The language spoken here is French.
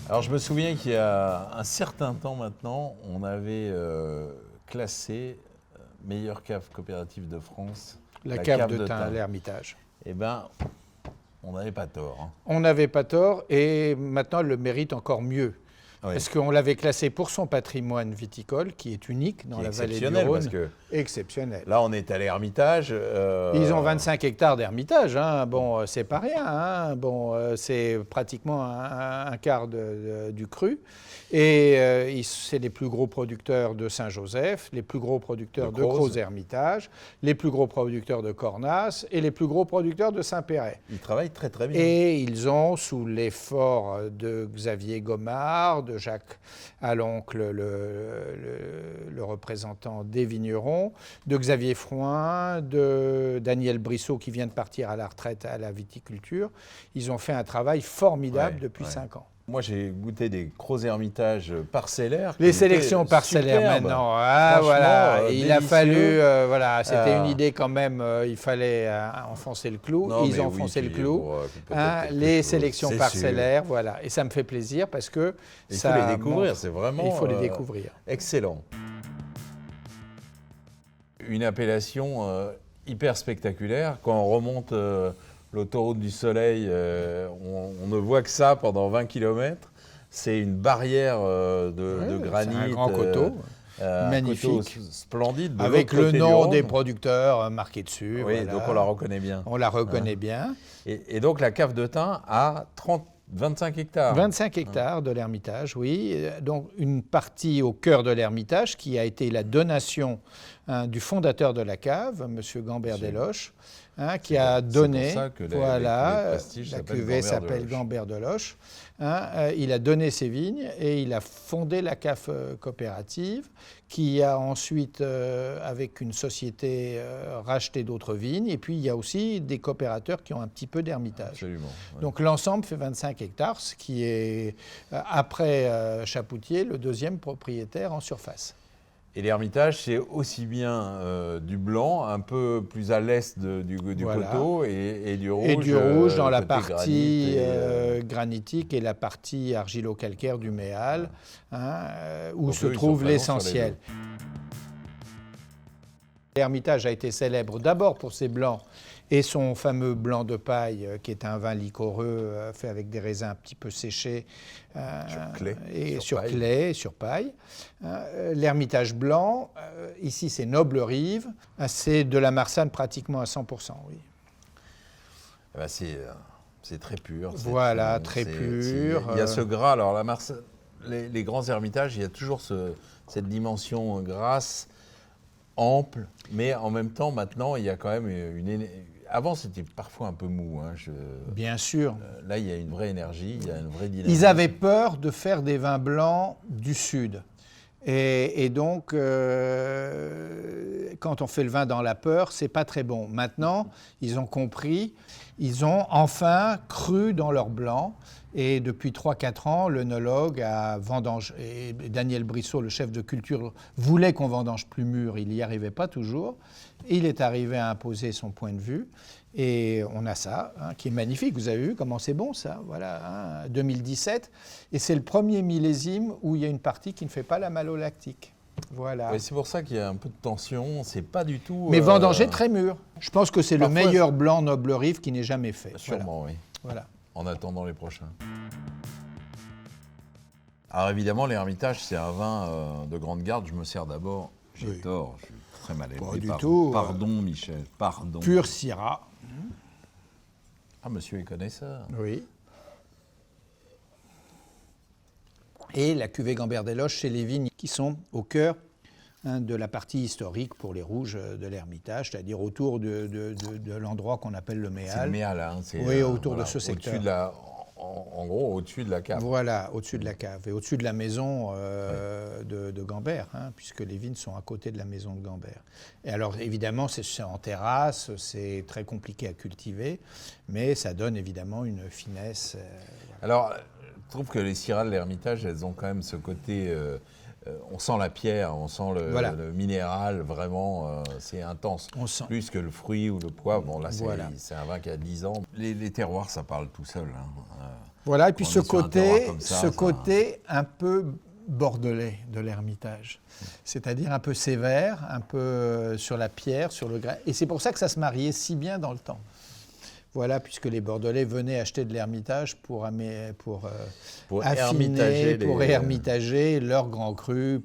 Alors je me souviens qu'il y a un certain temps maintenant, on avait classé meilleure cave coopérative de France, La cave de Tain, l'Ermitage. Eh bien, on n'avait pas tort. Hein. On n'avait pas tort et maintenant elle le mérite encore mieux. Oui. Parce qu'on l'avait classé pour son patrimoine viticole, qui est unique dans la vallée du Rhône. Parce que exceptionnel. Là, on est à l'Ermitage. Ils ont 25 hectares d'Ermitage. Hein. Bon, c'est pas rien. Hein. Bon, c'est pratiquement un quart du cru. Et c'est les plus gros producteurs de Saint-Joseph, les plus gros producteurs de Crozes-Hermitage, les plus gros producteurs de Cornas et les plus gros producteurs de Saint-Péret. Ils travaillent très très bien. Et ils ont, sous l'effort de Xavier Gomard, de Jacques Aloncle, le représentant des vignerons, de Xavier Frouin, de Daniel Brissot qui vient de partir à la retraite à la viticulture, ils ont fait un travail formidable depuis 5 ans. Moi, j'ai goûté des Crozes-Hermitage parcellaires. Les sélections parcellaires maintenant. Ah, voilà. Il a fallu, voilà, c'était une idée quand même, il fallait enfoncer le clou. Non, ils ont enfoncé le clou. Les sélections parcellaires, voilà. Et ça me fait plaisir parce que il faut les découvrir, c'est vraiment. Il faut les découvrir. Excellent. Une appellation hyper spectaculaire. Quand on remonte l'autoroute du Soleil, on ne voit que ça pendant 20 km. C'est une barrière de granit. Un grand coteau. Magnifique. Un coteau splendide. Avec le nom des producteurs marqué dessus. Oui, voilà. Donc on la reconnaît bien. On la reconnaît bien. Et donc la cave de Tain a 25 hectares. 25 hectares de l'Ermitage, oui. Donc une partie au cœur de l'Ermitage qui a été la donation du fondateur de la cave, M. Gambert Deloche, qui a donné, c'est pour ça que voilà, la cuvée s'appelle Gambert Deloche. Il a donné ses vignes et il a fondé la cave coopérative qui a ensuite, avec une société, racheté d'autres vignes. Et puis il y a aussi des coopérateurs qui ont un petit peu d'Ermitage. Absolument. Ouais. Donc l'ensemble fait 25 hectares, ce qui est, après Chapoutier, le deuxième propriétaire en surface. Et l'Ermitage, c'est aussi bien du blanc, un peu plus à l'est du voilà. Coteau, et du rouge. Et du rouge dans la partie granitique et la partie argilo-calcaire du Méal, où se trouve l'essentiel. L'Ermitage a été célèbre d'abord pour ses blancs et son fameux blanc de paille, qui est un vin liquoreux fait avec des raisins un petit peu séchés sur paille. L'Ermitage blanc, ici c'est Noble Rive, c'est de la Marsanne pratiquement à 100%. Oui. Eh ben c'est très pur. Voilà, très pur. Il y a ce gras. Alors la Marsanne, les grands Ermitages, il y a toujours cette dimension grasse, ample, mais en même temps, maintenant, il y a quand même Avant, c'était parfois un peu mou. Hein, Bien sûr. Là, il y a une vraie énergie, il y a une vraie dynamique. Ils avaient peur de faire des vins blancs du Sud. Et donc, quand on fait le vin dans la peur, c'est pas très bon. Maintenant, ils ont compris, ils ont enfin cru dans leur blanc. Et depuis 3-4 ans, l'œnologue a vendangé. Et Daniel Brissot, le chef de culture, voulait qu'on vendange plus mûr. Il n'y arrivait pas toujours. Il est arrivé à imposer son point de vue. Et on a ça, qui est magnifique. Vous avez vu comment c'est bon, ça. Voilà, 2017. Et c'est le premier millésime où il y a une partie qui ne fait pas la malolactique. Voilà. Ouais, c'est pour ça qu'il y a un peu de tension. C'est pas du tout. Mais vendangé très mûr. Je pense que c'est le meilleur blanc Noble Rive qui n'ait jamais fait. Sûrement, voilà. Oui. Voilà. En attendant les prochains. Alors évidemment, l'Ermitage, c'est un vin de grande garde. Je me sers d'abord. J'ai tort, je suis très mal élevé. Pas du tout. Pardon, Michel, pardon. Pur Syrah. Ah, monsieur est connaisseur. Oui. Et la cuvée Gambert Deloche chez les vignes qui sont au cœur de la partie historique pour les rouges de l'Ermitage, c'est-à-dire autour de l'endroit qu'on appelle le Méal. C'est le Méal, hein. Oui, autour de ce secteur. En gros, au-dessus de la cave. Voilà, au-dessus de la cave et au-dessus de la maison de Gambert, puisque les vignes sont à côté de la maison de Gambert. Et alors, évidemment, c'est en terrasse, c'est très compliqué à cultiver, mais ça donne évidemment une finesse. Alors, je trouve que les Syrahs de l'Ermitage, elles ont quand même ce côté on sent la pierre, on sent le minéral, vraiment, c'est intense. On sent. Plus que le fruit ou le poivre. Bon, là, Voilà. c'est un vin qui a 10 ans. Les terroirs, ça parle tout seul. Hein. Voilà, et puis On ce est sur un terroir comme ça, côté un peu bordelais de l'Ermitage, c'est-à-dire un peu sévère, un peu sur la pierre, sur le grain. Et c'est pour ça que ça se mariait si bien dans le temps. Voilà, puisque les Bordelais venaient acheter de l'Ermitage pour affiner, ermitager pour ermitager leurs grands crus.